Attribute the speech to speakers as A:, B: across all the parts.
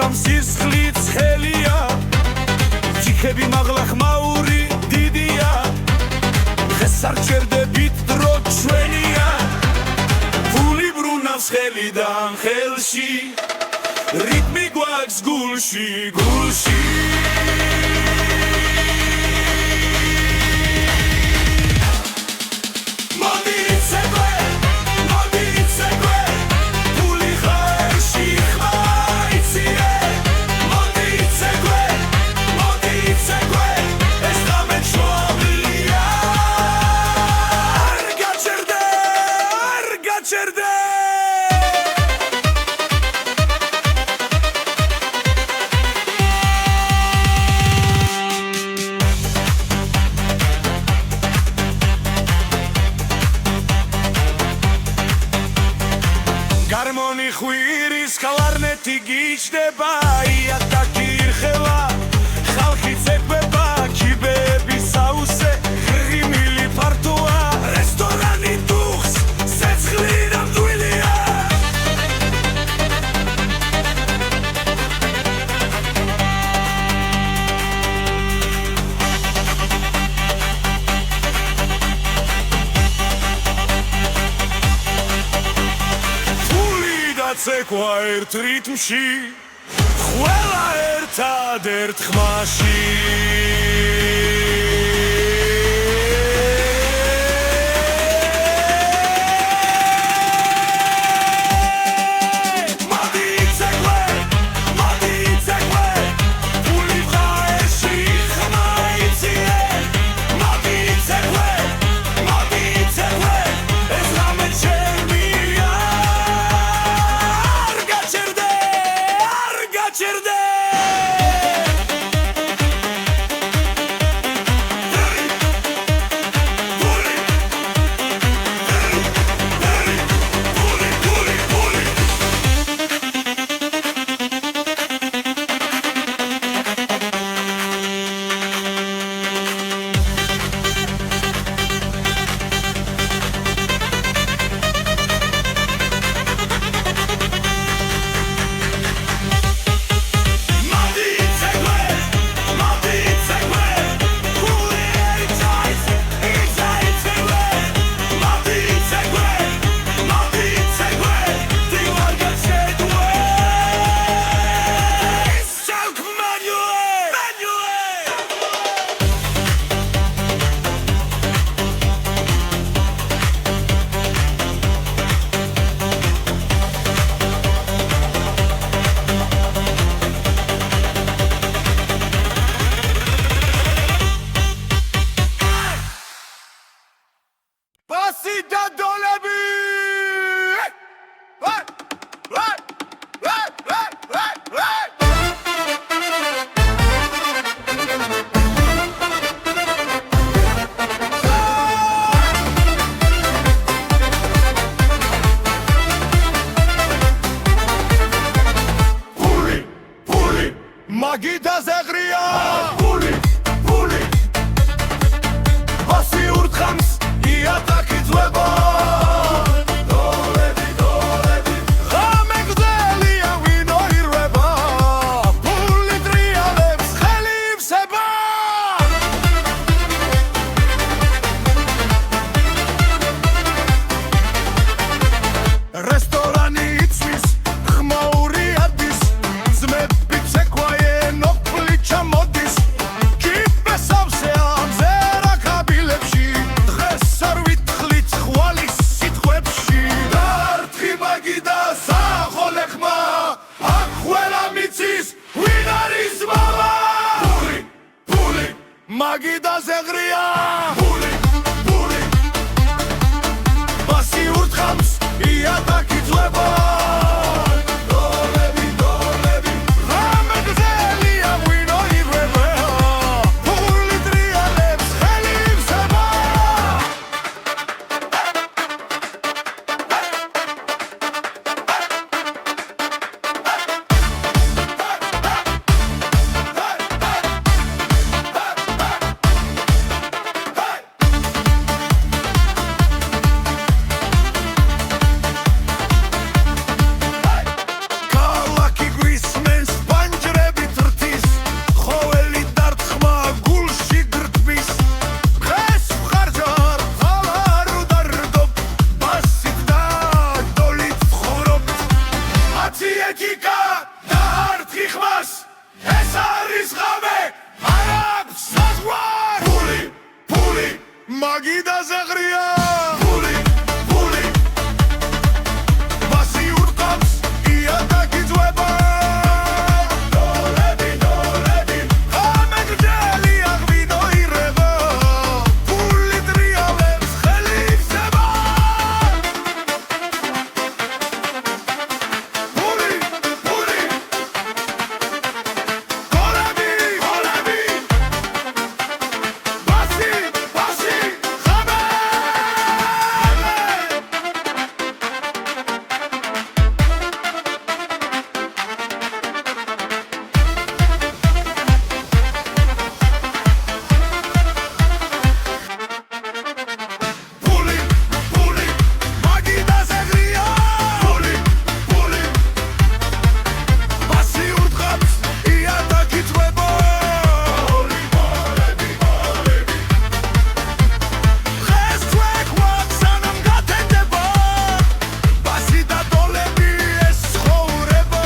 A: ხამსის ხლით ხელია ციხები მაღლა ხმაური დიდია დღეს არ ჩერდებით დრო ჩვენია ფული ბრუნავს ხელიდან ხელში რიტმი გვაქვს გულში გულში Гармони ხვირის კლარნეტი გიჩდება იატაკი ირხევა ხალხი ცეკვება კიბეები საუსე ღიმილი ფართოა რესტორანი დუხს სეცხლი ნამდვილია ცეკვა ერთ რიტმში ყველა ერთად ერთ ხმაში მაგიდაზე ღრია ფული ფული ასი ურთხამს იატაკი ძვება დოლები დოლები ხამეგზელია ვინო ირვება ფული ტრიალებს ხელი ივსება რესტორანი იცვის ხმაური ადის ძმები მაგიდაზე ღრია ფული ფული მასი ურთხამს იატაკი ძვება დოლები დოლები ხამეგზელია ვინო ირვება ფული ტრიალებს ხელი ივსება მაგიდაზე ღრია ფული ფული ბასი ურტყავს იატაკი ძვება დოლები დოლები ამეგრდელი აღვინო ირება ფული ტრიალებს ხელი იხსება ფული ფული გოლები გოლები ბასი ბასი ხაბე ფული ფული მაგიდაზე ღრია ფული ფული ბასი ურტყავს იატაკი ძვება ფული გოლები გოლები დღეს თქვენ სანამ გათენდება ბასი და დოლები ეს ცხოვრება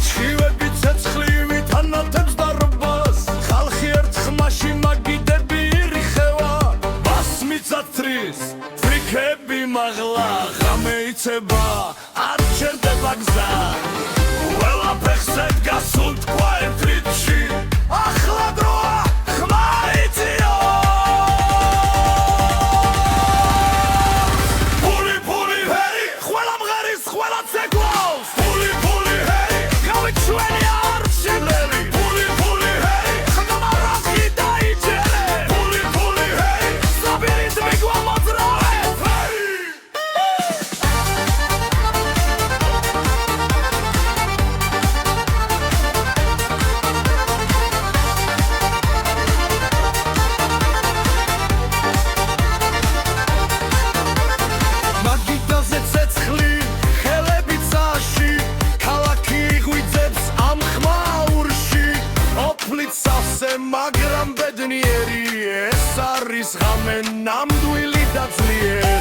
A: ჩივები ცეცხლივით ანათებს დარბას ხალხი ერთ ხმაში მაგიდები ირიხევა ბასმიცათრის ფრიქები მაღლა ღამე იცება არ ჩერდება გზა ყველა ფეხზე დგას უთქვა ერთ რიცხვი ახლა დროა ხმა იციო ფული ფული ჰერი ყველა მღერის ყველა ცეკვავს ფული ფული ჰერი გავით ჩვენი არჩილელი ფული ფული ჰერი ხმარაში დაიჯერე ფული ფული ჰერი საბირით მიგვამოძრავეთ ჰერი მაგიდაზე ცეცხლი ხელები წაში ქალაქი ღვიძებს ამ ხმაურში ოფლით სავსე მაგრამ ბედნიერი ეს არის ღამე ნამდვილი და ძლიერი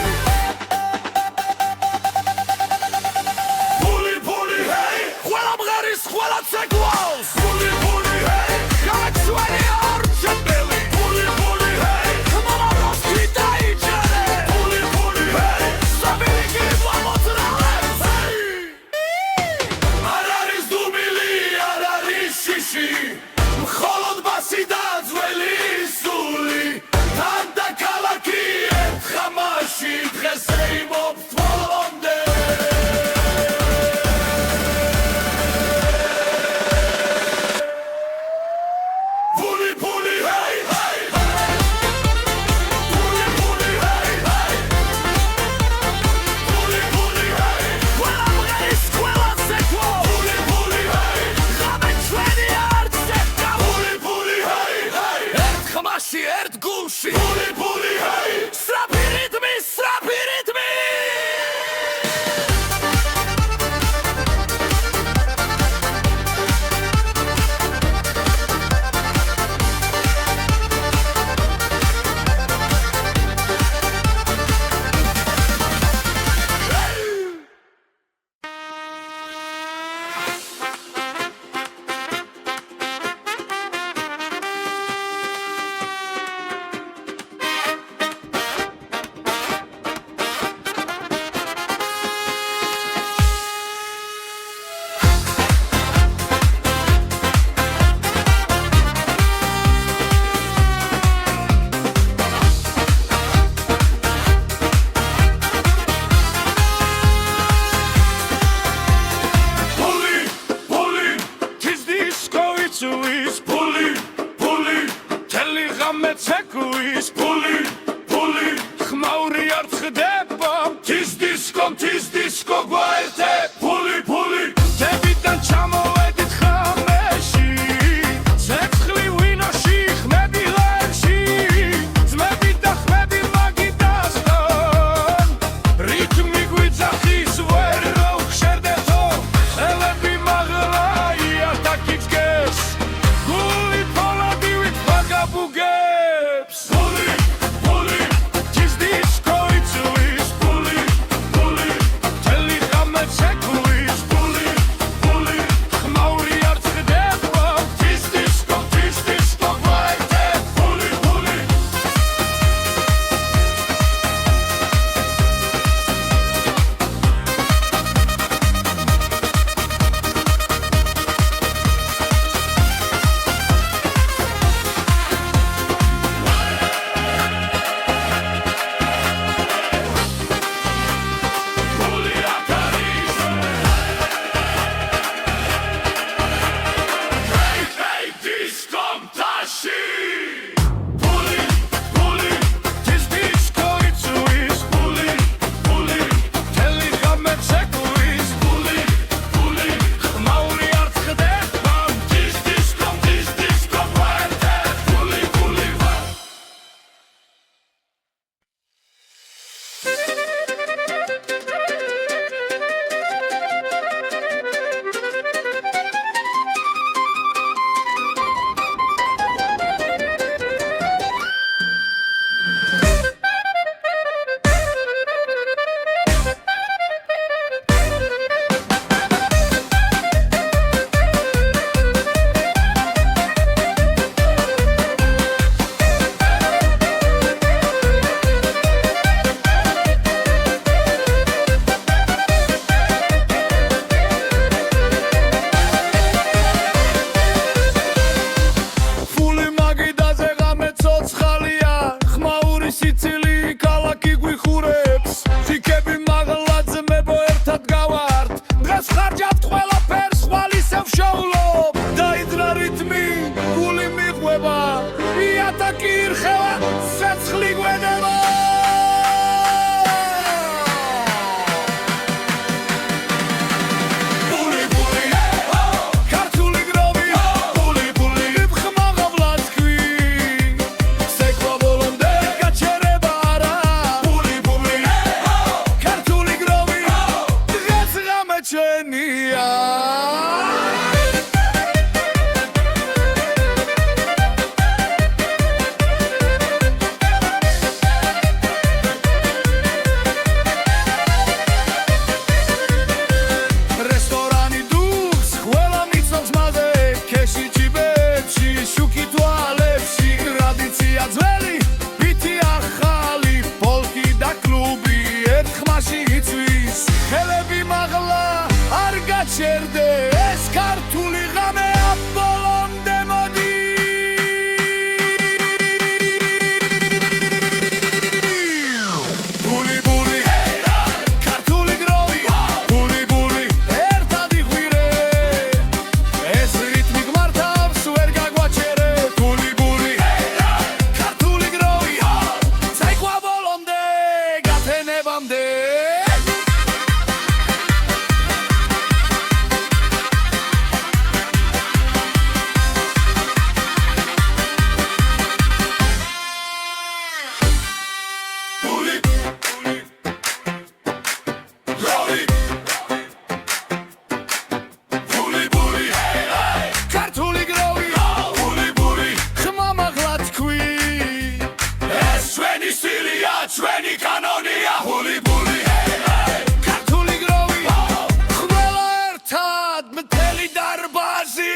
A: ფული ფული ჰეი ყველა მღერის ყველა ცეკვავს ფული ფული ჰეი გავეთ ჩვენი არჩეველი ფული ფული ჰეი ხმარაში დაიჯერე ფული ფული ჰეი საბირით მიგვამოძრავეთ არ არის დუმილი არ არის შიში მხოლოდ ბასი და ძველი სული თან და ქალაქი ერთ ხამაში დღეს ეიმობთ ბოლომდე ხარჯავ ყველაფერს ხვალისევ შოვლობ დაიძრა რითმი გული მიყვება იატაკი ირხევა ცეცხლი გვედება ეს ქართული ღამე აბოლომდე მოდი ბული ბული ქართული გროვი ბული ბული ერთად იყვირე ეს რითმი გმართავს ვერ გაგვაჩერე ბული ბული ქართული გროვი წაიქვა ბოლომდე გათენებამდე ჩვენი კანონია ბული ბული ქართული გროვი ყველა ერთად მთელი დარბაზი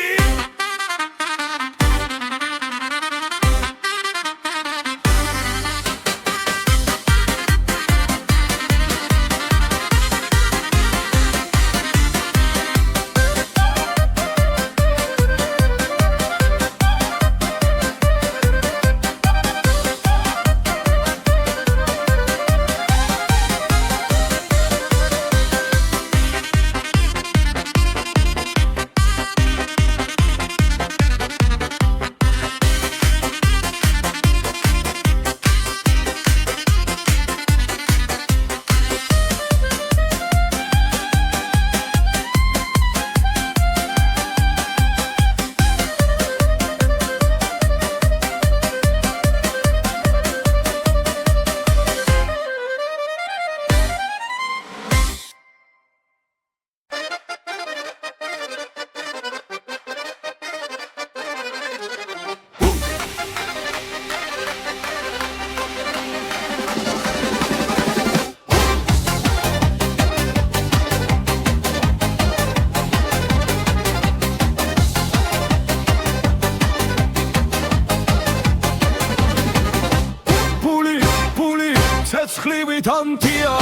A: ცეცხლივით ანთია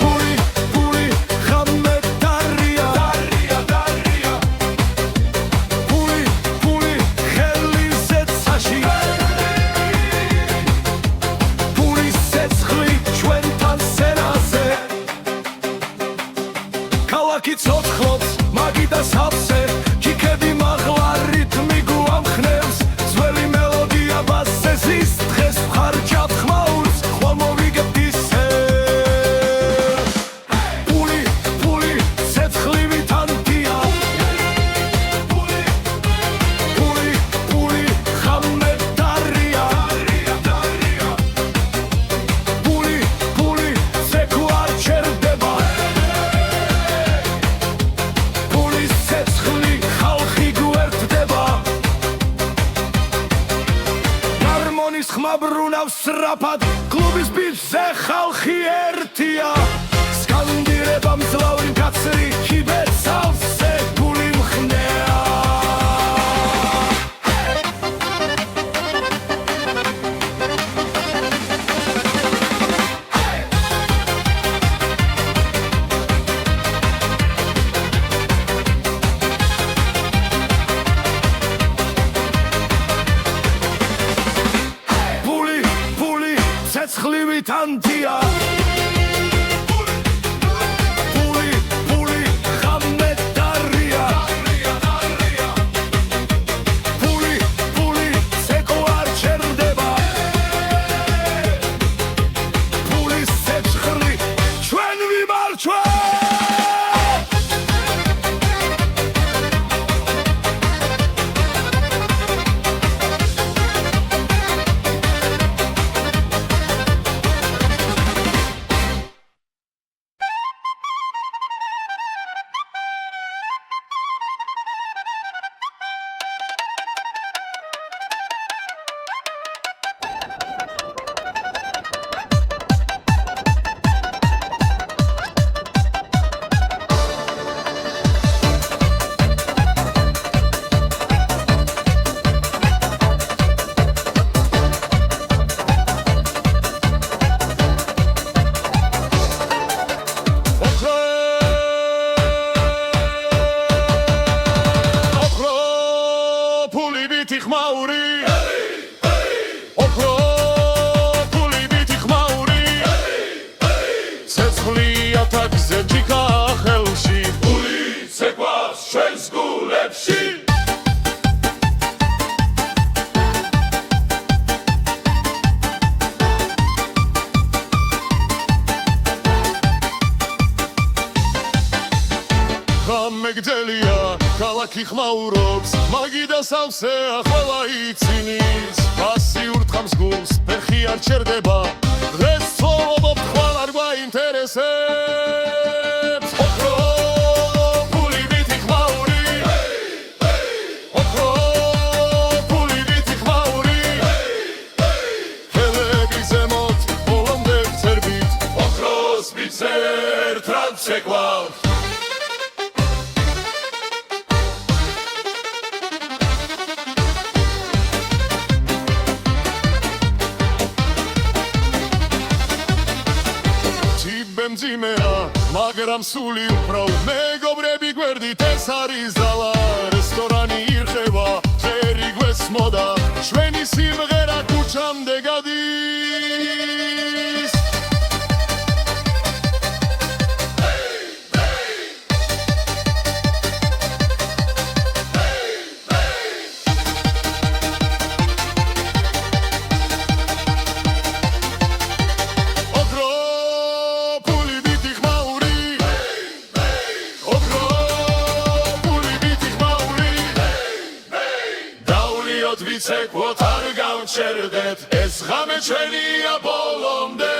A: ბული ბული ხამე დარია ბული ბული ხელი ზეცაში ბული ცეცხლი ჩვენთან სენაზე ქალაქი ცოცხლობს მაგიდა სავსე ჩიქები მაღლა რითმი გვამხნევს ძველი მელოდია ბასესის ხარჯავ ხმაურს ხვალ მოვიგებთ ისე ბული ბული ცეცხლივით ანთია ბული ბული ბული ხამე დარია ბული ბული ზექვა ჩერდება ბული ცეცხლი ხალხი გვერდდება harmonis ხმაბრუნავს სრაფად კლუბის ბიჭზე ხალხი ერთია სკანდირება მძლავრი კაცრი ჩიბეც ავსე გული მხნეა ცეცხლივით ანთია ხმაური ოქრო ფული მითი ხმაური ცეცხლი ათაკზე ჯიქა ხელში ფული ცეკვავს ჩვენს გულებში მეგდელია ქალაქი ხმაურობს მაგიდა სავსეა ყველა იცინის პასიურ თხამს გულს ფეხი არ ჩერდება დღეს ცხოვრობ ხვალ არ გვაინტერესებს ოქრო ფული მითი ხმაური ოქრო ფული მითი ხმაური ხელები ზემოთ ბოლომდე ვწერბით ოქროს მიცერ ტრად შეგვავთ მძიმეა მაგრამ სული უფრო მეგობრები გვერდით ეს არის ზალა რესტორანი ირხევა ხერი გვესმოდა ჩვენი სიმღერა ქუჩამდე გადის ვიცეკვოთ არ გავჩერდეთ ეს ღამე ჩვენია ბოლომდე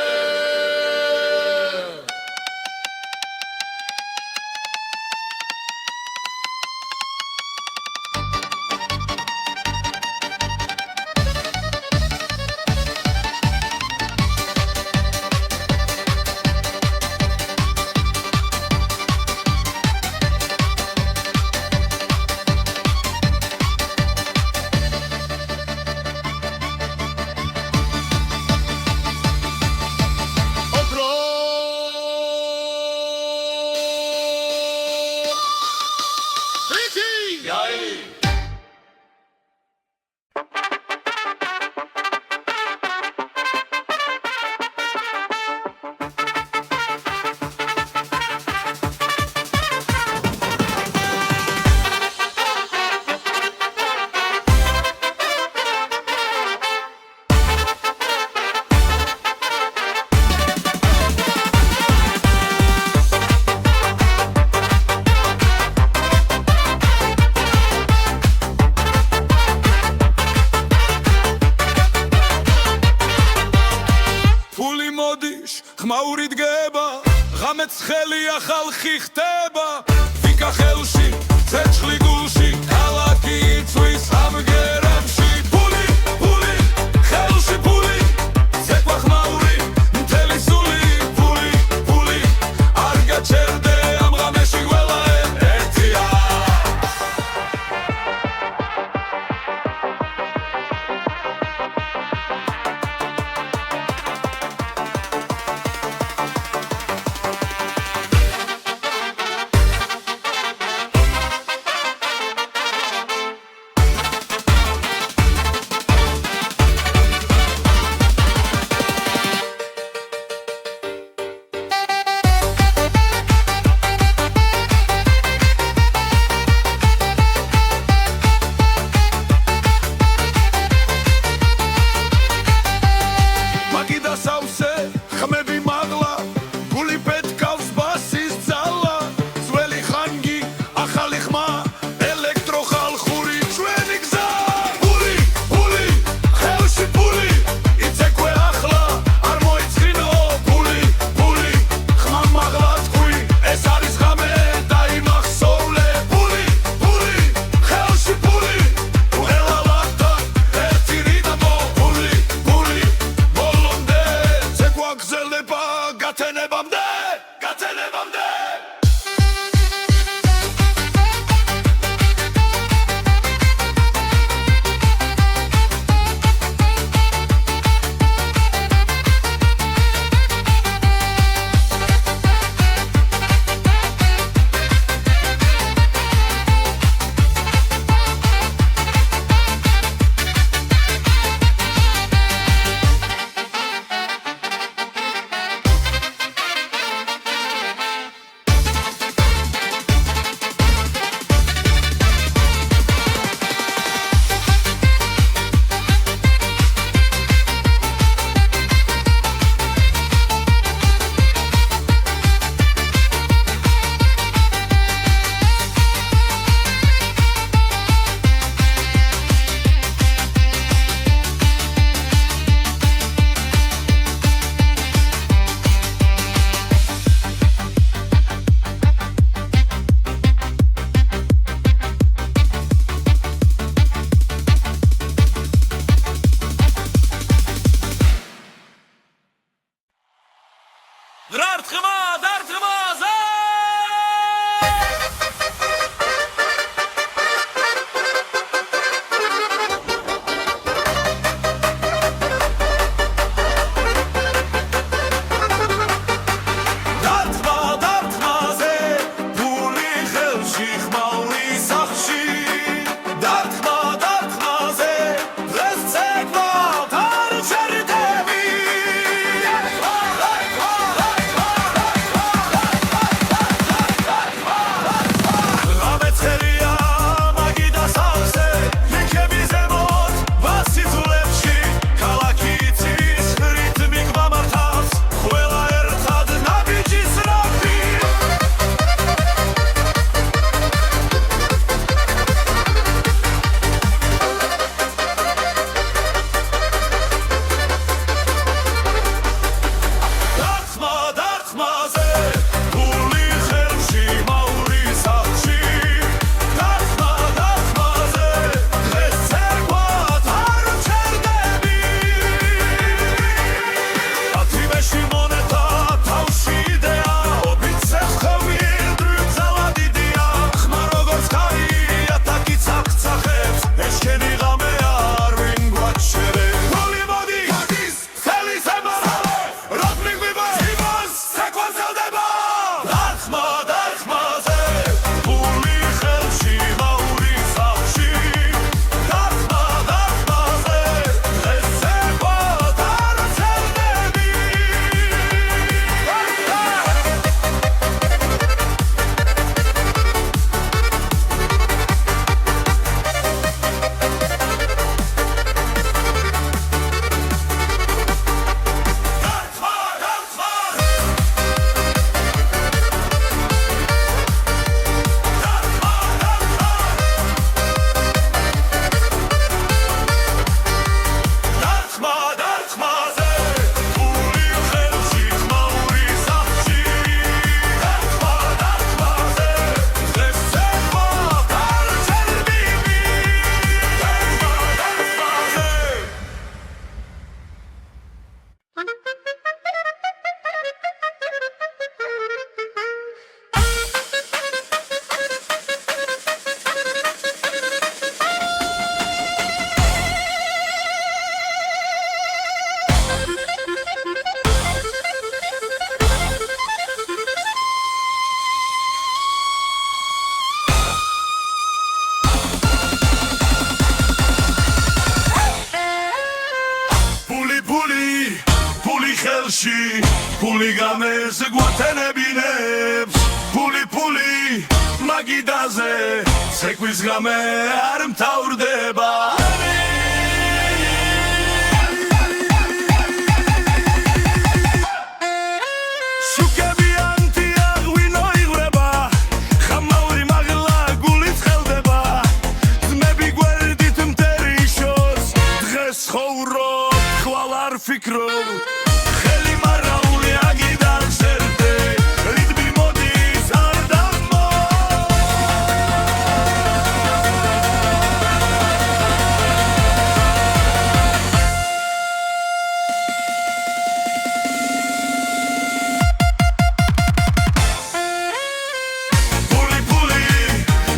A: ხმაური დგება ღამეც ხელია ხალხი ხდება ვიკა ხელში ცეცხლი გულში ქალაქი იწვის ამგერებში ფული ფული ხელში ფული ცეკვა ხმაური მთელი სული ფული ფული არ გაჩერდე ამ ღამეში ყველა ერთია ხელში ფული გამეს გვათენებინებს ფული მაგიდაზე ცეკვის გამე არ მთავრდება Fikro Kheli marauli agidar serte ritmi modis ardamo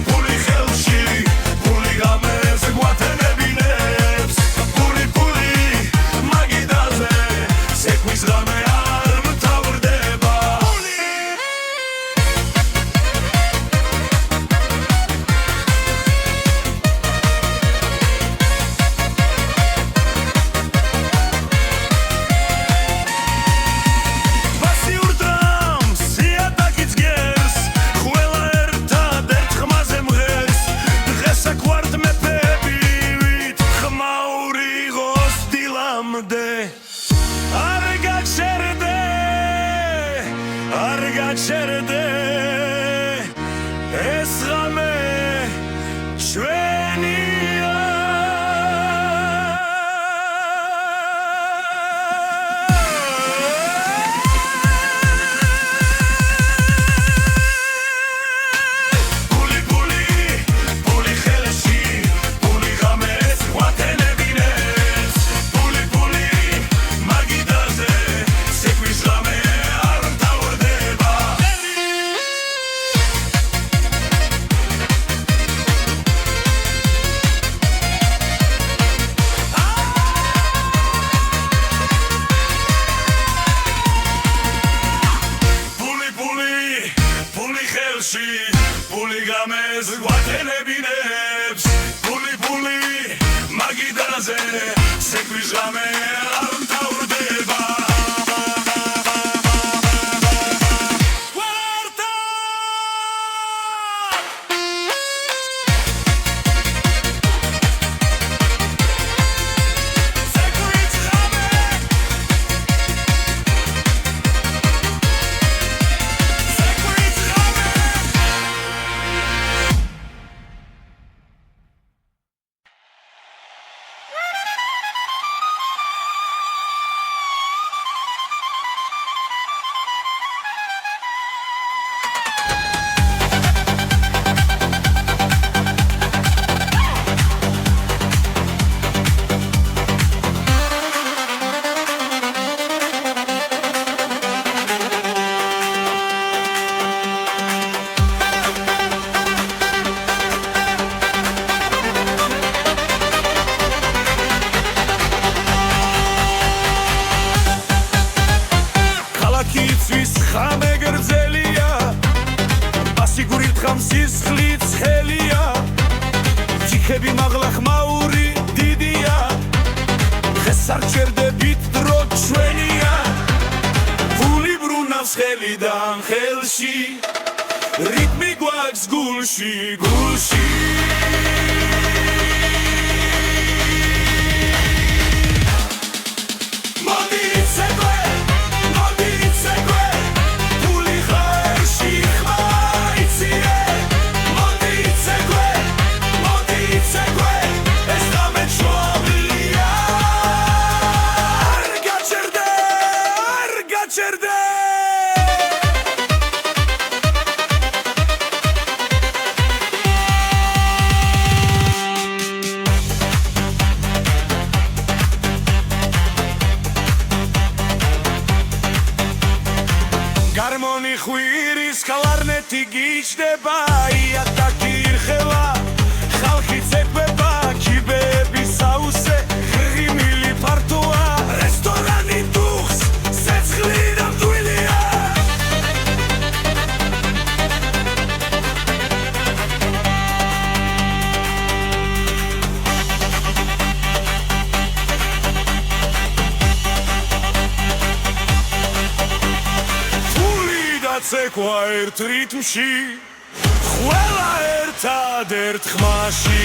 A: Puli khelshi puli games guatenebinebs puli Sekvis game ar mtavrdeba Vasi urdram siatakits gers Khwela ertad ert khmaze mghers Dges akwart mepebivit khmauri gos dilamde Argacherde esrame shvenia Puli khelshi puli games guatenebinets puli magidaze sekvis game Puli games guatenebinebs Puli magidaze sekvis game ar mtavrdeba Siskhlit khelia Tikhebi magla khmauri didia Khesar cherdebit dro chvenia Puli brunavs khelidan khelshi Ritmi gwaks gulshi Garmoni khviris klarneti gichდება iataki irkheva khalki tsekweba kibები საუსე ღრიმილი ფართოა რესტორანი დუხს სეცხლი და მტვილია ცეკვა ერთ რიტმში ყველა ერთადერთ ხმაში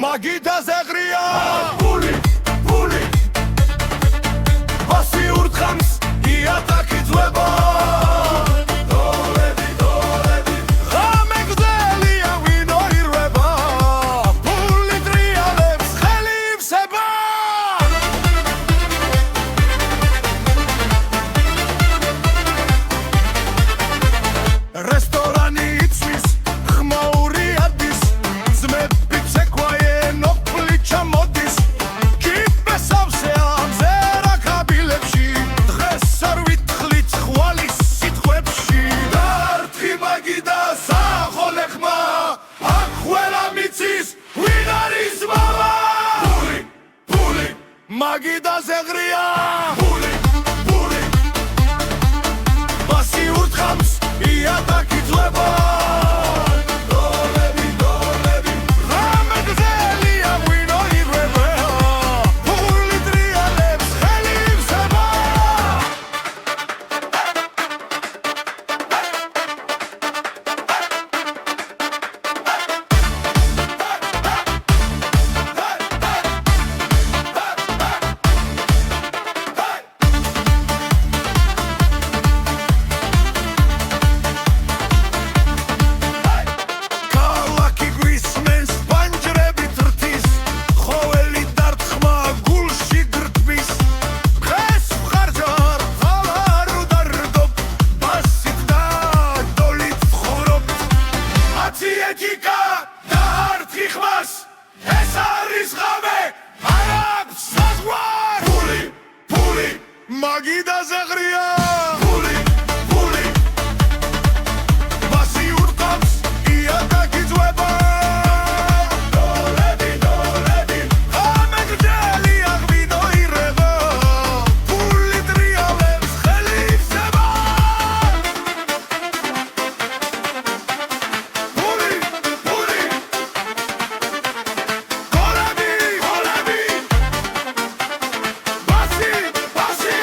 A: მაგიდაზე ღრია ფული ფული ბასი ურთხამს იატაკი ძვება დოლები დოლები ღამე გრძელია ვინო ირვება ფული ტრიალებს ხელი ივსება რესტორანი იცვის ხმაური ადის ძმები მაგიდაზე ღრია ფული ფული ბასი ურთხამს იატაკი ძვება დოლები დოლები ღამე გრძელია ვინო ირვება ფული ტრიალებს ხელი ივსება მაგიდაზე ღრია ფული ფული ბასი ურთხამს იატაკი ძვება დოლები დოლები ღამე გრძელია ვინო ირვება ფული ტრიალებს ხელი ივსება ფული ფული გოლები გოლები ბასი ბასი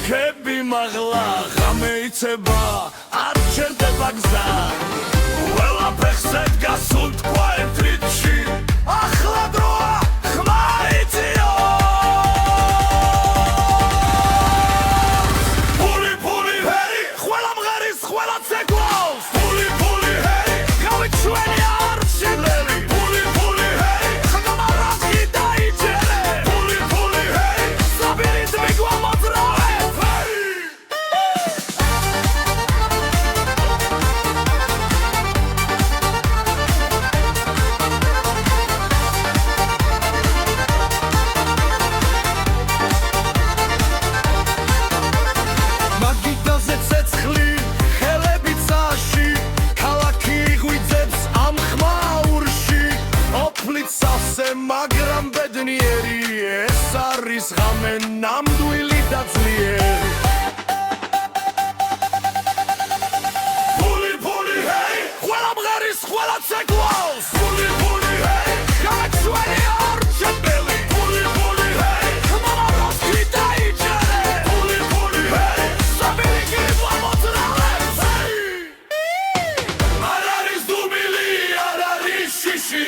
A: ხები მაღლა ღამეიცება არ ჩერდება გზა ყველაფერზე გასულ თქვა ერთ რიცხვში ახლა დროა ხმა იწიო ფული ფული ჰერი ყველა მღერის ყველა ცეკვავს ფული ფული ჰერი გავით ჩვენი არჩილელი ფული ფული ჰერი ხმა რაზი დაიჯერე ფული ფული ჰერი საბირით მიგვამოძრავე მაგრამ ბედნიერი ეს არის ღამე ნამდვილი და ძლიერი ფული ფული ჰეი ყველა მღერის ყველა ცეკვავს ფული ფული ჰეი გაჩვენი არჩეველი ფული ფული ჰეი ხმა რაზი დაიჯერე ფული ფული ჰეი საბირი გიმოძრავე არ არის დუმილი არ არის შიში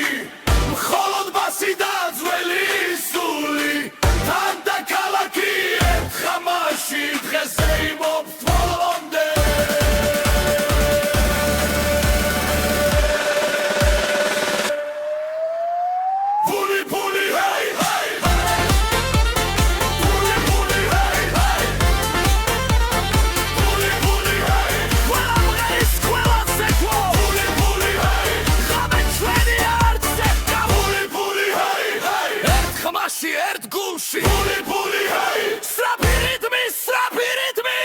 A: მხოლოდ ბასი და ძველი სული თან და ქალაქი ერთ ხამაში დღესე იმობს ბოლომდე ფული ფული ჰეი ჰეი ფული ფული ჰეი ჰეი ფული ფული ჰეი ყველა მღერის ყველა ცეკვა ფული ფული ჰეი ღამე ჩვენი არ ცეკვა ხმაში ერთ გულში ფული ფული ჰეი სწრაფი რიტმი სწრაფი რიტმი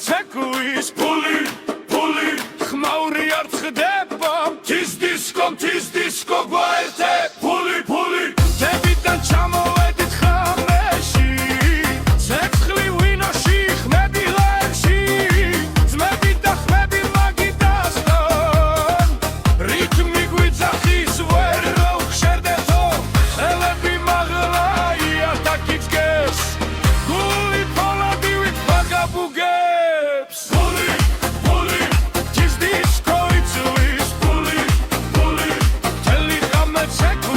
A: ცეკვის ფული ფული ხმაური არ წდება თის დისკო გვაერთე ფული ფული დებიდან ჩამოვედით ხამეში ცეცხლი ვინოში ხმები ლერში ძმები და ხმები მაგიდასთან რიტმი გვიძახის ვერ რო ხშერდეთო ხელები მაღლა იატაკიც გეს გული ფოლადივით ბაგაბუგე Check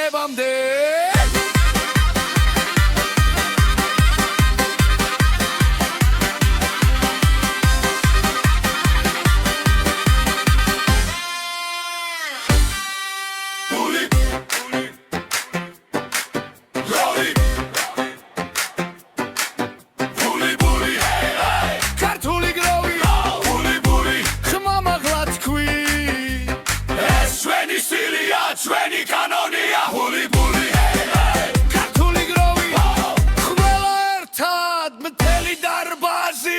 A: ჭრებამდე ჩვენი კანონია ბული ბული ქართული გროვი ყველა ერთად მთელი დარბაზი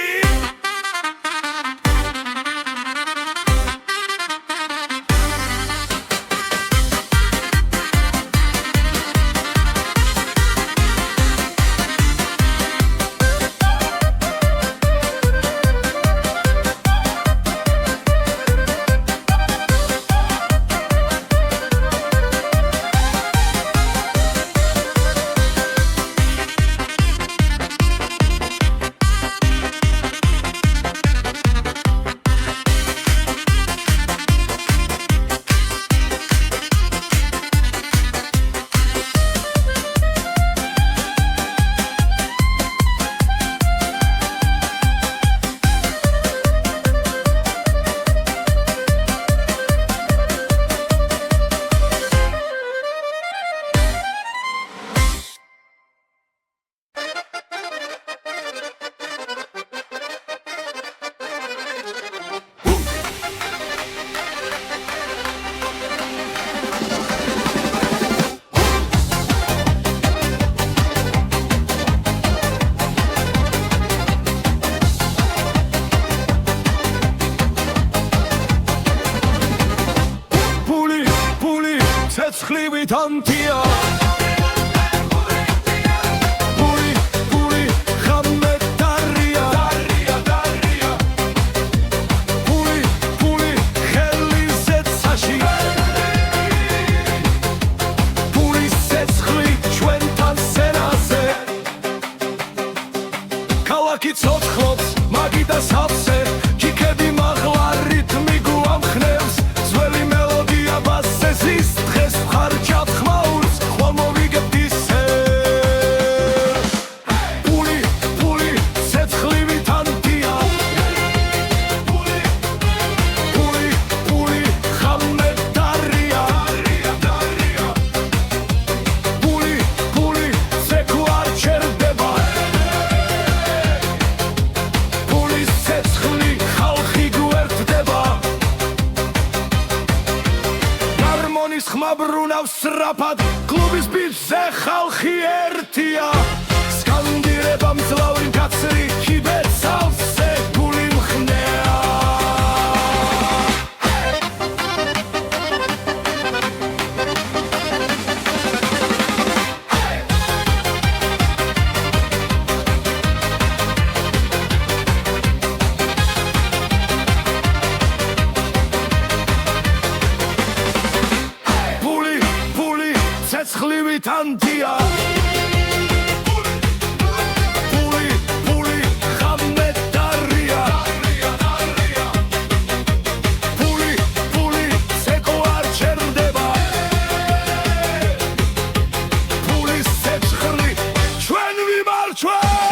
A: ცეცხლივით ანთია ბული ბული ხამე დარია ბული ბული ხელი ზეცაში ბული ცეცხლი ჩვენთან სენაზე ქალაქი ცოცხლობს მაგი და სავსე ჩიქები მაღლა რითმი გვამხნევს ძველი მელოდია ბასეზის ხარჯავ ხმაურს ხვალ მოვიგებთ ისე ბული ბული ცეცხლივით ანთია ბული ბული ბული ხამე დარია ბული ბული ცეკვ არ ჩერდება ბულის ცეცხლი ხალხი გვერდდება გარმონის ხმა ბრუნავს სწრაფად კლუბის ბიჭზე ხალხი ერთია სკანდირება მძლავრი მკაცრი ჩიბეთ სავსე გული მხნეა ცეცხლივით ანთია ბული ბული ხამე დარია ბული ბული ცეკვ არ ჩერდება ბულის ცეცხლი ჩვენ ვიმარჩვენთ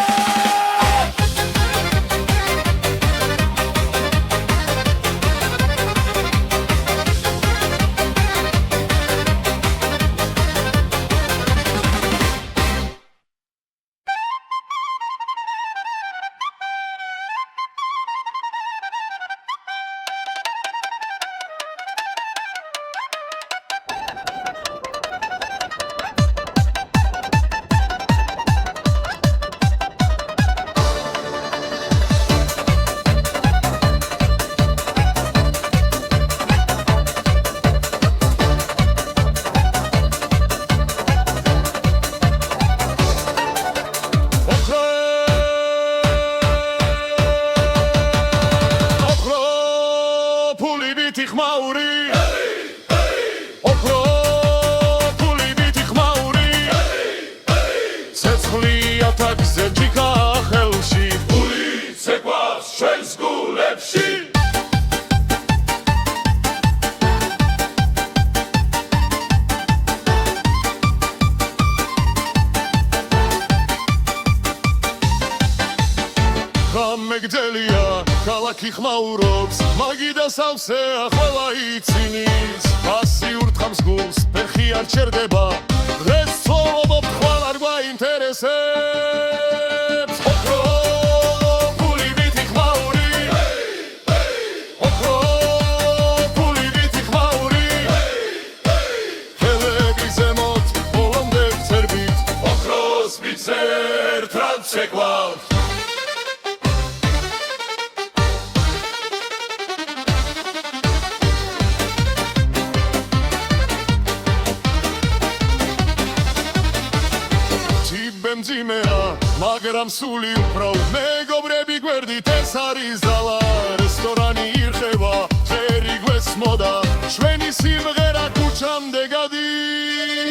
B: ქალაქი ხმაურობს მაგიდა სავსეა ყველა ცინის პასიურ თხამს გულს ფეხი არ ჩერდება დღეს ცხოვრობ ხვალ არ გვაინტერესებს ოქრო ფული ვითი ხმაური ოქრო ფული ვითი ხმაური ხელები ზემოთ ბოლომდე ვცერბით ოქროს ვიცერ ტრად შეკვალთ მძიმეა მაგრამ სული უფრო მეგობრები გვერდით ეს არის ძალა რესტორანი ირხევა ჯერი გვესმოდა ჩვენი სიმღერა ქუჩამდე გადის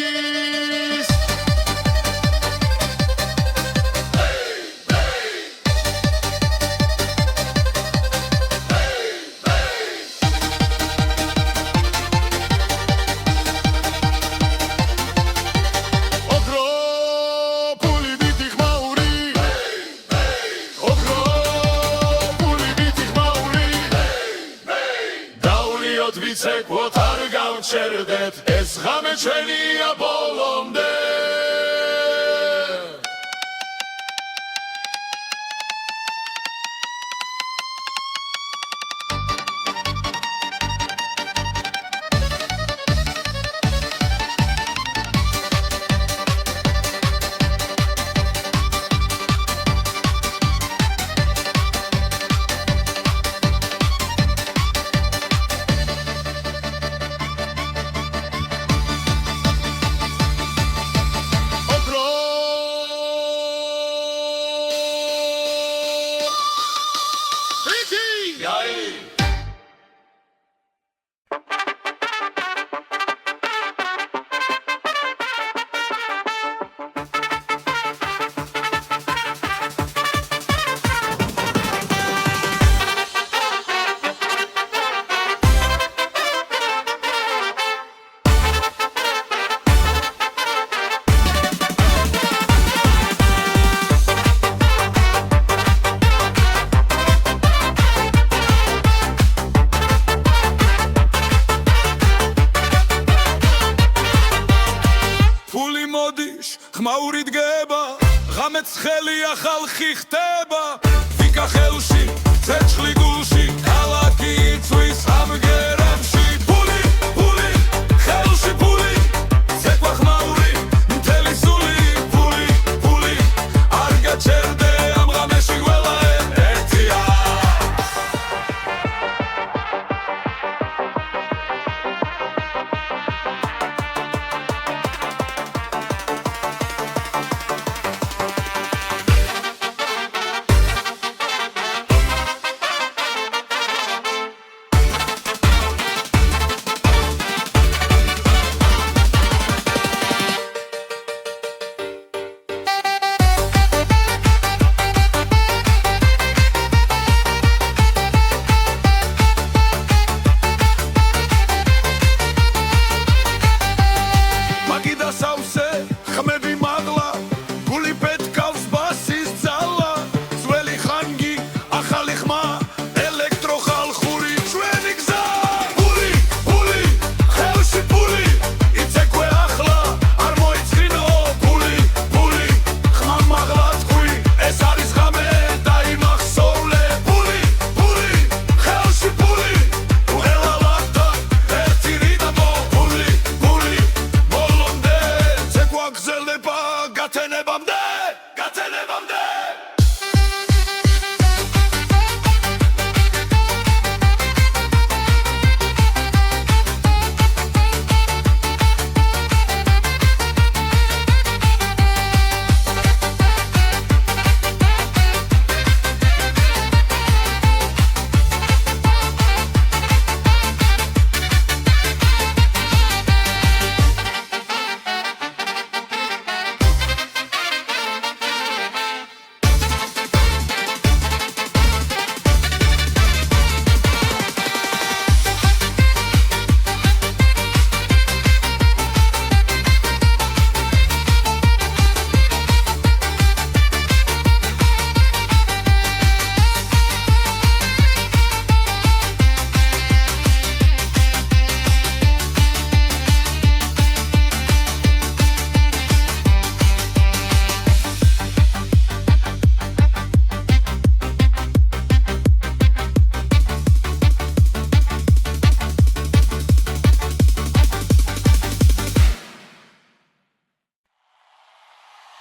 B: ვიცეკვოთ არ გავჩერდეთ ეს ღამე ჩვენია ბოლომდე ხმაური დგება ღამეც ხელია ხალხი ხდება ვიკა ხელში ცეცხლი გულში ქალაქი იწვის ამგერებში ფული ფული ხელში ფული ცეკვა ხმაური მთელი სული ფული ფული არ გაჩერდე ამ ღამეში ყველა ერთია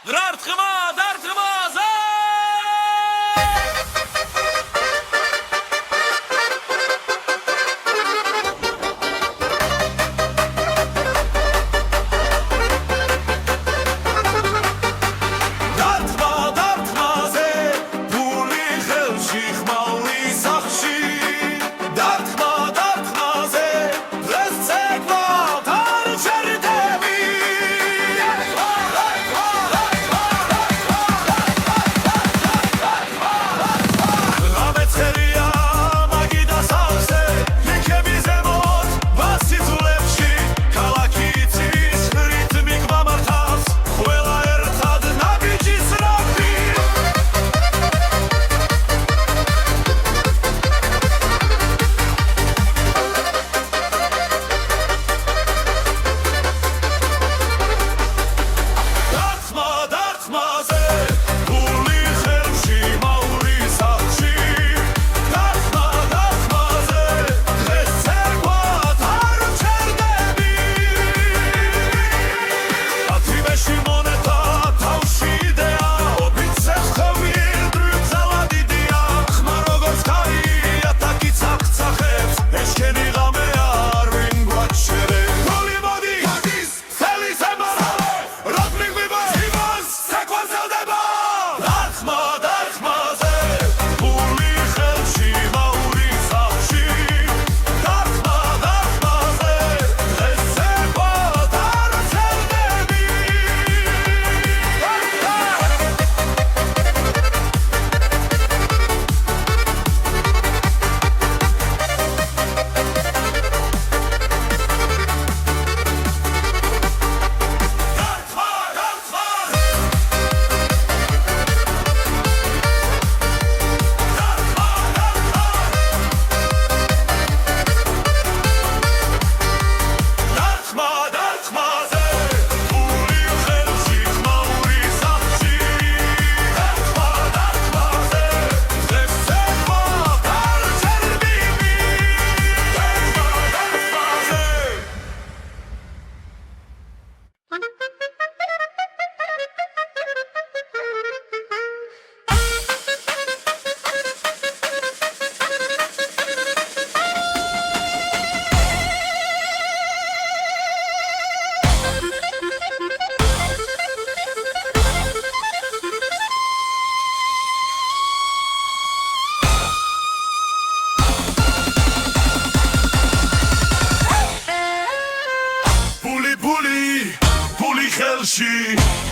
A: რარტყმა დარტყმაზე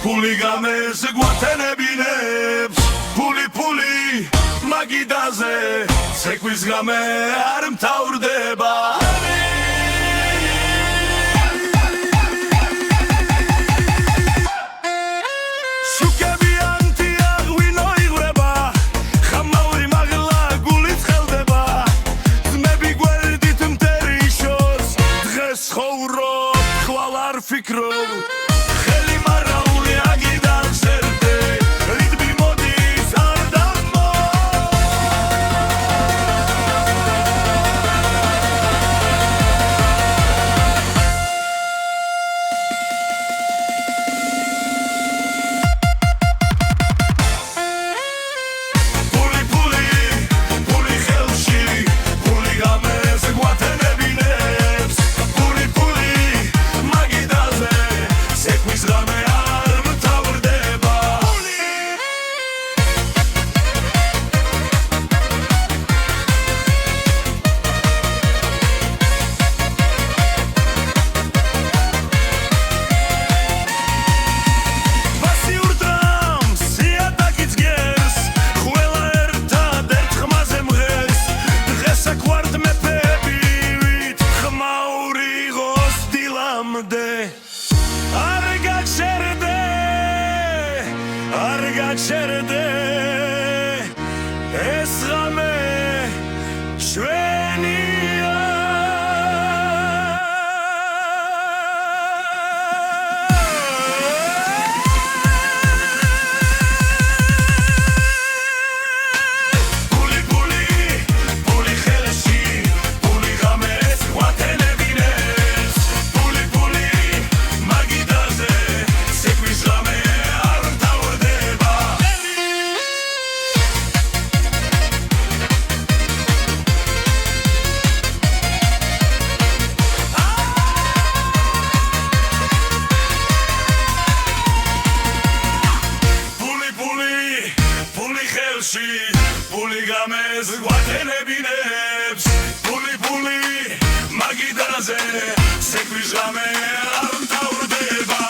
C: Puli gamez guatenebinebs Puli magidaze Sekvis game ar mtavrdeba Fikro Argacherde esrame shvenia Puli khelshi Puli games guatenebines Puli magidaze sekvis game arta ღამე არ მთავრდება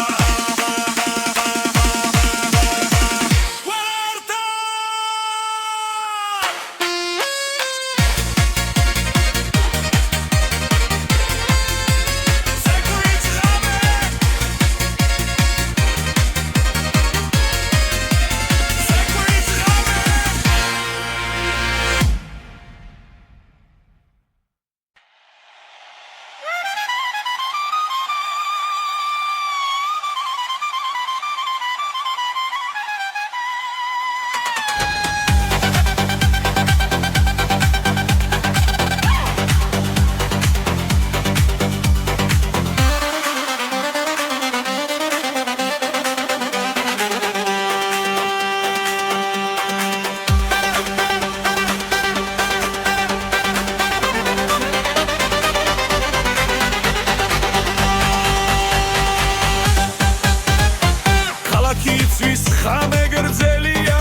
C: ხამე გრძელია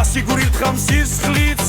C: ასიგურით ხამსის ხლით